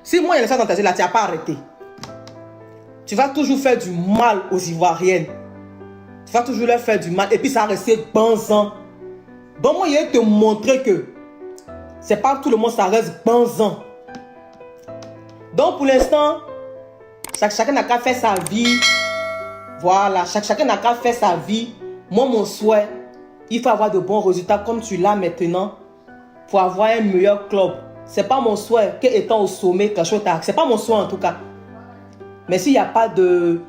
Si moi, il y a ça dans ta tête là, tu n'as pas arrêté. Tu vas toujours faire du mal aux Ivoiriennes. Tu vas toujours leur faire du mal. Et puis, ça va rester banzan. Donc, moi, je vais te montrer que c'est pas tout le monde, ça reste banzan. Donc, pour l'instant, chacun n'a qu'à faire sa vie. Voilà, chacun n'a qu'à faire sa vie. Moi, mon souhait, il faut avoir de bons résultats comme tu l'as maintenant pour avoir un meilleur club. C'est pas mon souhait qu'étant au sommet, quelque chose t'arrive. C'est pas mon souhait en tout cas. Mais s'il n'y a pas de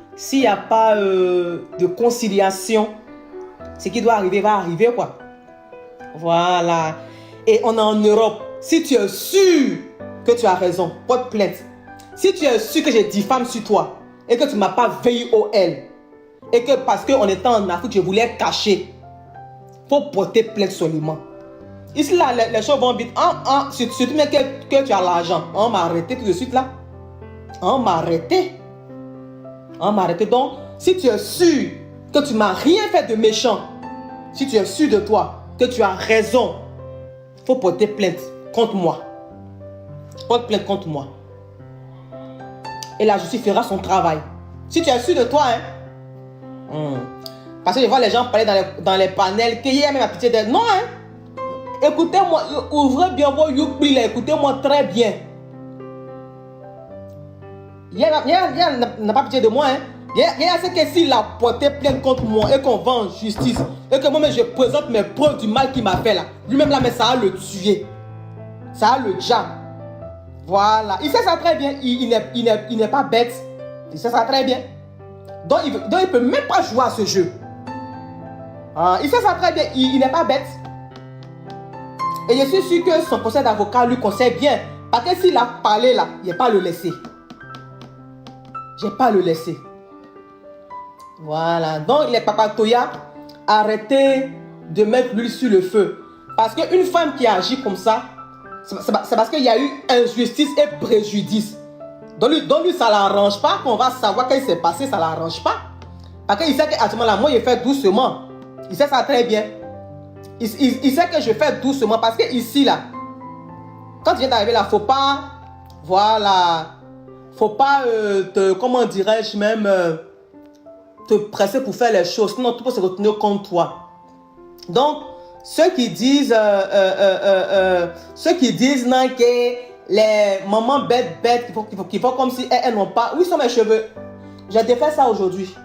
conciliation, ce qui doit arriver va arriver quoi. Voilà. Et on est en Europe. Si tu es sûr que tu as raison, porte plainte. Si tu es sûr que j'ai diffamé sur toi et que tu ne m'as pas veillé au L et que parce qu'on était en Afrique, je voulais cacher, il faut porter plainte seulement. Ici, là, les choses vont vite. Surtout bien que tu as l'argent. On m'a arrêté tout de suite là. On m'a arrêté. Donc, si tu es sûr que tu ne m'as rien fait de méchant, si tu es sûr de toi, que tu as raison, il faut porter plainte contre moi. Porte plainte contre moi. Et la justice fera son travail. Si tu es sûr de toi, parce que je vois les gens parler dans les panels, qu'il y a même la pitié d'elle. Non, écoutez-moi, ouvrez bien vos youpis là, écoutez-moi très bien. Il n'a pas pitié de moi, Il y a ce que s'il a porté plainte contre moi et qu'on va en justice, et que moi-même je présente mes preuves du mal qu'il m'a fait là, lui-même là, mais ça va le tuer. Ça va le jam. Voilà. Il sait ça très bien. Il n'est pas bête. Il sait ça très bien. Donc il ne peut même pas jouer à ce jeu. Il sait ça très bien. Il n'est pas bête. Et je suis sûr que son conseil d'avocat lui conseille bien. Parce que s'il a parlé là, il ne va pas le laisser. Je ne vais pas le laisser. Voilà. Donc les papatoyas, arrêtez de mettre l'huile sur le feu. Parce qu'une femme qui agit comme ça, c'est parce qu'il y a eu injustice et préjudice. Donc lui ça ne l'arrange pas. Qu'on va savoir qu'est-ce qui s'est passé, ça ne l'arrange pas. Parce qu'il sait qu'à ce moment-là, moi, je fais doucement. Il sait ça très bien. Il sait que je fais doucement. Parce que ici, là, quand tu viens d'arriver là, faut pas, voilà, faut pas, comment dirais-je même, te presser pour faire les choses. Sinon, tout peut se retourner contre toi. Donc, ceux qui disent non, que les mamans bêtes, qui font comme si elles n'ont pas. Où sont mes cheveux? J'ai défait ça aujourd'hui.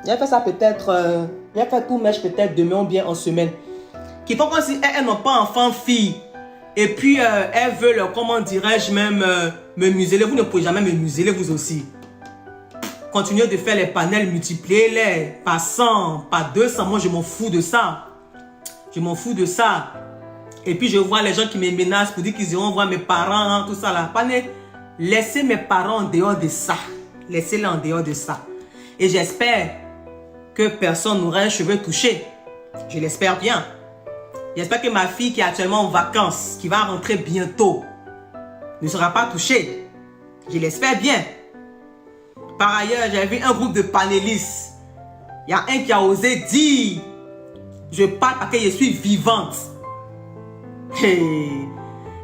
J'ai fait ça peut-être, j'ai fait tout mèche peut-être demain ou bien en semaine. Qui font comme si elles n'ont pas enfant-fille. Et puis, elles veulent, comment dirais-je même, me museler. Vous ne pouvez jamais me museler, vous aussi. Continuez de faire les panels, multipliez-les par 100, par 200. Moi, je m'en fous de ça. Je m'en fous de ça. Et puis, je vois les gens qui me menacent pour dire qu'ils iront voir mes parents, tout ça là. Laissez mes parents en dehors de ça. Laissez-les en dehors de ça. Et j'espère que personne n'aura un cheveu touché. Je l'espère bien. J'espère que ma fille qui est actuellement en vacances, qui va rentrer bientôt, ne sera pas touchée. Je l'espère bien. Par ailleurs, j'ai vu un groupe de panélistes. Il y a un qui a osé dire, je parle parce que je suis vivante. Il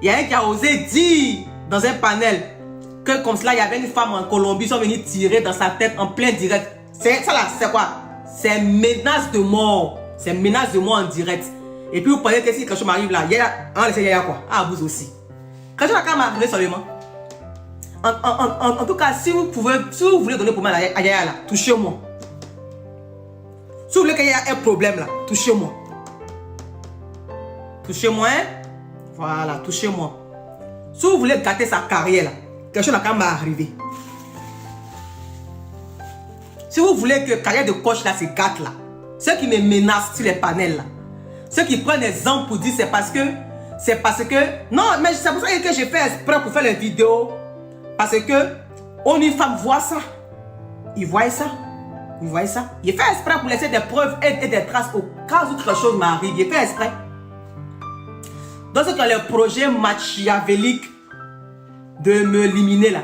y a un qui a osé dire dans un panel que comme cela, il y avait une femme en Colombie, ils sont venus tirer dans sa tête en plein direct. C'est ça là, c'est quoi? C'est menace de mort. C'est menace de mort en direct. Et puis vous pensez que si quelque chose m'arrive là, il y a quoi? Ah, vous aussi. Quelque chose quand m'arrive seulement. En tout cas, si vous voulez donner pour moi à Yaya là, touchez-moi. Si vous voulez qu'il y ait un problème là, touchez-moi. Touchez-moi, Voilà, touchez-moi. Si vous voulez gâter sa carrière là, quelque chose n'a quand même arrivé. Si vous voulez que la carrière de coach là se gâte là, ceux qui me menacent sur les panels là, ceux qui prennent exemple pour dire c'est parce que, non, mais c'est pour ça que j'ai fait exprès pour faire les vidéos. Parce que, une femme voit ça. Ils voient ça. Il fait exprès pour laisser des preuves et des traces au cas où quelque chose m'arrive. Il fait exprès. Dans ce cas, le projet machiavélique de me éliminer là.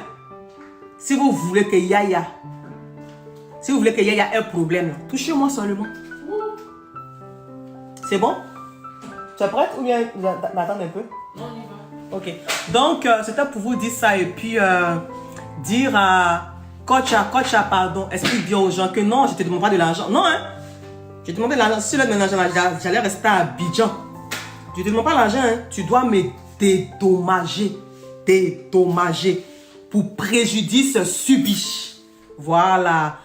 Si vous voulez que Yaya ait un problème là, touchez-moi seulement. C'est bon? Tu es prête ou bien attends un peu? Non, on y Ok. Donc, c'était pour vous dire ça et puis dire à Kocha, pardon, explique bien aux gens que non, je te demande pas de l'argent. Non, hein. Je te demande de l'argent. Si je te demande de l'argent, j'allais rester à Abidjan. Je te demande pas l'argent, hein. Tu dois me dédommager. Dédommager. Pour préjudice subi. Voilà.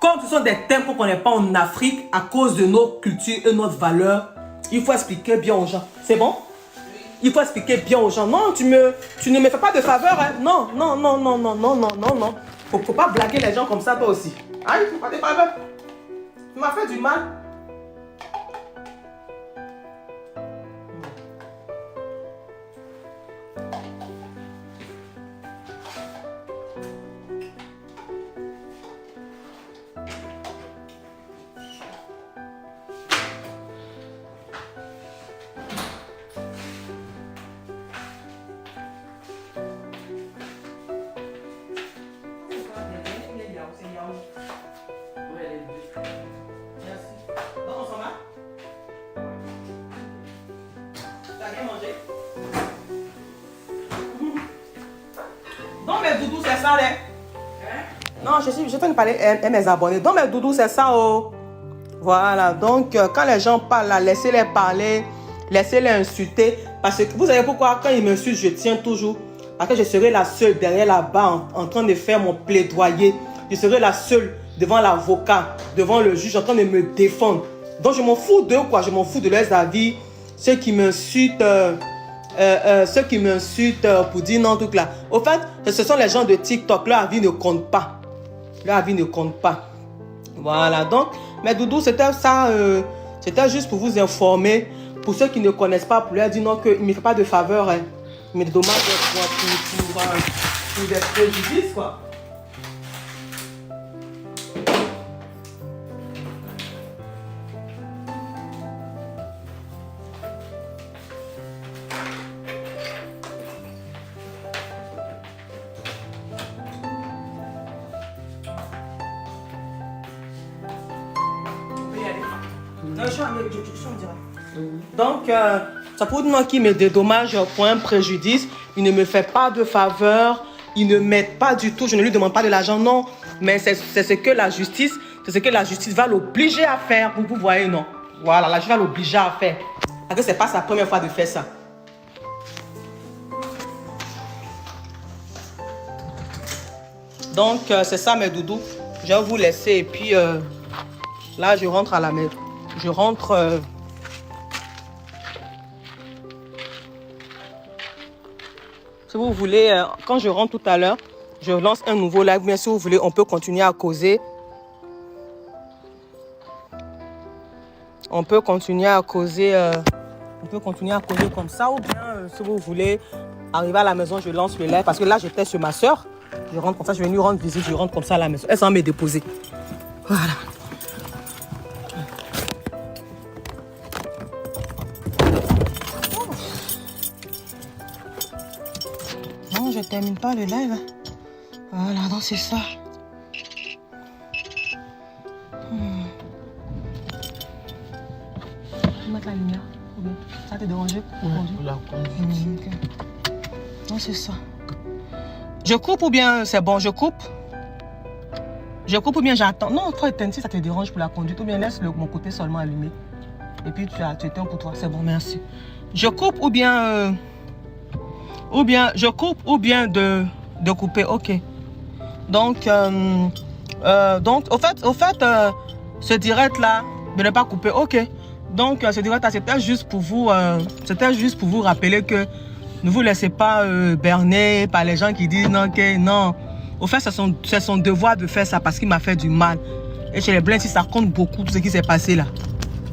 Comme ce sont des thèmes qu'on ne connaît pas en Afrique, à cause de nos cultures et notre valeur, il faut expliquer bien aux gens. C'est bon? Il faut expliquer bien aux gens. Non, tu ne me fais pas de faveur. Hein. Non. Faut pas blaguer les gens comme ça, toi aussi. Aïe, fais pas de faveur. Tu m'as fait du mal. Donc mes doudous, c'est ça, là. Non, je train de parler à mes abonnés. Donc mes doudous, c'est ça, oh. Voilà, donc quand les gens parlent, là, laissez-les parler, laissez-les insulter. Parce que vous savez pourquoi, quand ils m'insultent, je tiens toujours. Parce que je serai la seule derrière là-bas en train de faire mon plaidoyer. Je serai la seule devant l'avocat, devant le juge, en train de me défendre. Donc je m'en fous d'eux, quoi. Je m'en fous de leurs avis. Ceux qui m'insultent, pour dire non, tout là. Au fait, ce sont les gens de TikTok. Leur avis ne compte pas. Leur avis ne compte pas. Voilà, donc, mes doudous, c'était ça. C'était juste pour vous informer. Pour ceux qui ne connaissent pas, pour leur dire non, qu'il ne me fait pas de faveur. Hein. Mais dommage pour des préjudices, quoi. Donc, ça pour dire qu'il me dédommage pour un préjudice. Il ne me fait pas de faveur. Il ne m'aide pas du tout. Je ne lui demande pas de l'argent, non. Mais c'est ce que la justice, va l'obliger à faire. Vous voyez, non? Voilà, la justice va l'obliger à faire. Parce que ce n'est pas sa première fois de faire ça. Donc, c'est ça, mes doudous. Je vais vous laisser. Et puis, là, je rentre à la maison. Je rentre... Si vous voulez, quand je rentre tout à l'heure, je lance un nouveau live. Bien, si vous voulez, on peut continuer à causer. On peut continuer à causer comme ça. Ou bien, si vous voulez, arriver à la maison, je lance le live. Parce que là, j'étais chez ma soeur. Je rentre comme ça, je vais venir rendre visite. Je rentre comme ça à la maison. Elle s'en me déposer. Voilà. Non, je termine pas le live. Voilà, donc c'est ça. Tu mets la lumière. Ça te dérange? Okay. Non, c'est ça. Je coupe ou bien c'est bon, je coupe? Je coupe ou bien j'attends? Non, faut éteindre si ça te dérange pour la conduite. Ou bien laisse mon côté seulement allumé. Et puis tu éteins pour toi. C'est bon, merci. Je coupe ou bien... je coupe ou bien de couper. Ok. Donc, au fait, ce direct là, de ne pas couper. Ok. Donc, ce direct là, c'était juste pour vous rappeler que ne vous laissez pas berner par les gens qui disent non, que non. Au fait, c'est son devoir de faire ça parce qu'il m'a fait du mal. Et chez les Blancs, ça compte beaucoup tout ce qui s'est passé là.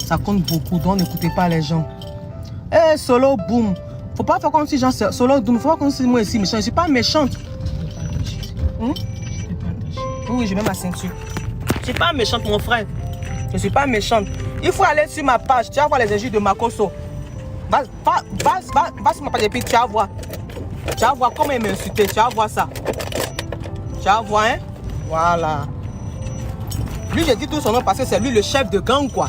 Ça compte beaucoup. Donc, n'écoutez pas les gens. Eh, solo boom. Faut pas faire comme si genre solo doom, faut pas comme si moi ici méchant. Je suis pas méchante. Oui, je mets ma ceinture. Je suis pas méchante, mon frère. Je suis pas méchante. Il faut aller sur ma page. Tu vas voir les injures de Makoso. Va sur ma page et puis tu vas voir. Tu vas voir comment il m'a insulté. Tu vas voir ça. Tu vas voir, hein? Voilà. Lui, j'ai dit tout son nom parce que c'est lui le chef de gang, quoi.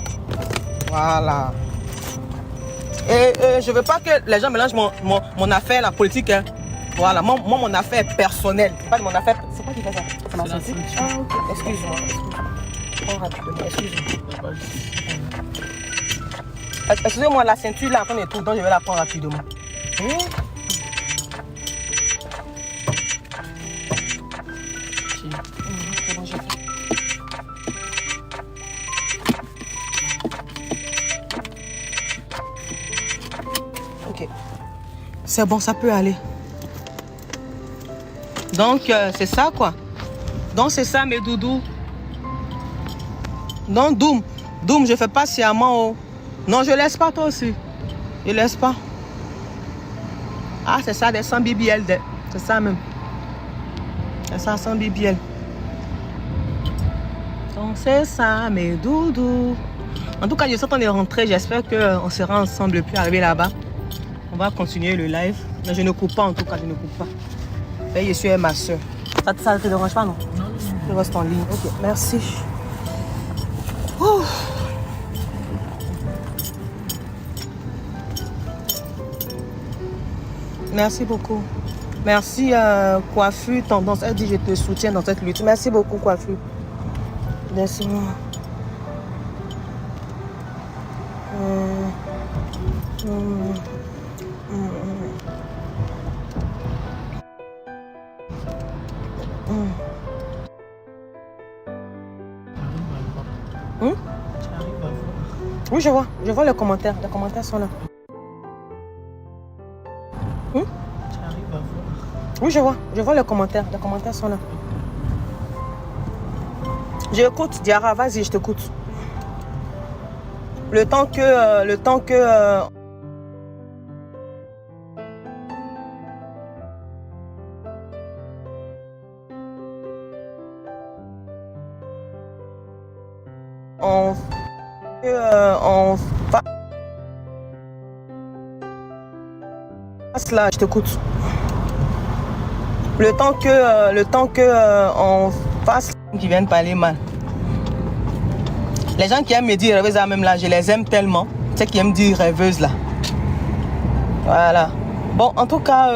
Voilà. Et je veux pas que les gens mélangent mon affaire, la politique. Hein. Voilà, moi, mon affaire personnelle. C'est pas de mon affaire. C'est quoi qui fait ça? C'est ma ceinture. Ah, ok. Excuse-moi. Prends rapidement. Excuse-moi. Excusez-moi, la ceinture là, on est tout, donc je vais la prendre rapidement. Ok. C'est bon, ça peut aller. Donc, c'est ça quoi. Donc, c'est ça mes doudous. Non, Doom, je fais pas sciemment. Oh. Non, je laisse pas toi aussi. Je laisse pas. Ah, c'est ça, des 100 BBL. C'est ça même. C'est ça, 100 BBL. Donc, c'est ça, mes doudous. En tout cas, je suis en train de rentrer. J'espère qu'on sera ensemble puis arriver là-bas. On va continuer le live. Mais je ne coupe pas, en tout cas, je ne coupe pas. Et je suis ma soeur. Ça ne te dérange pas, non? Non. Je reste en ligne. Ok, merci. Ouh. Merci beaucoup. Merci Coiffure Tendance. Elle dit je te soutiens dans cette lutte. Merci beaucoup Coiffure. Laisse-moi. Oui, je vois les commentaires. Les commentaires sont là. Oui, je vois les commentaires. Les commentaires sont là. J'écoute, Diara, vas-y, je t'écoute. Le temps que on fasse là, je t'écoute. Le temps que on fasse qui viennent parler mal. Les gens qui aiment me dire rêveuse là, même là, je les aime tellement. Tu sais qui aiment dire rêveuse là. Voilà. Bon, en tout cas,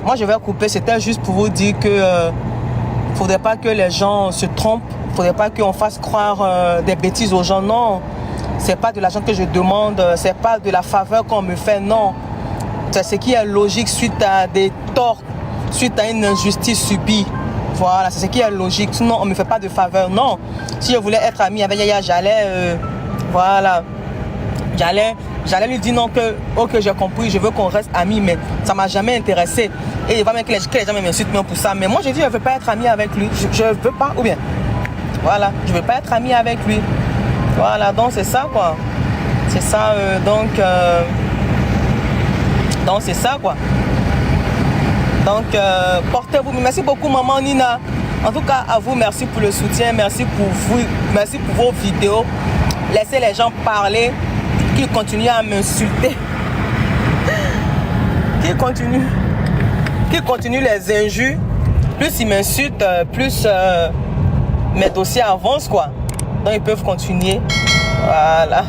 moi je vais couper. C'était juste pour vous dire que faudrait pas que les gens se trompent. Faudrait pas qu'on fasse croire des bêtises aux gens. Non, c'est pas de l'argent que je demande. C'est pas de la faveur qu'on me fait. Non, c'est ce qui est logique suite à des torts, suite à une injustice subie. Voilà, c'est ce qui est logique. Sinon, on ne me fait pas de faveur. Non. Si je voulais être ami avec Yaya, j'allais... voilà. J'allais lui dire non que... Ok, j'ai compris, je veux qu'on reste amis, mais ça ne m'a jamais intéressé. Et il va même que les gens m'insultent même pour ça. Mais moi, je dis, je ne veux pas être ami avec lui. Je ne veux pas, ou bien... Voilà, je ne veux pas être ami avec lui. Voilà, donc c'est ça, quoi. C'est ça, donc c'est ça, quoi. Donc, portez-vous. Merci beaucoup, maman Nina. En tout cas, à vous, merci pour le soutien. Merci pour vous. Merci pour vos vidéos. Laissez les gens parler. Qu'ils continuent à m'insulter. Qu'ils continuent les injures. Plus ils m'insultent, plus mes dossiers avancent, quoi. Donc, ils peuvent continuer. Voilà.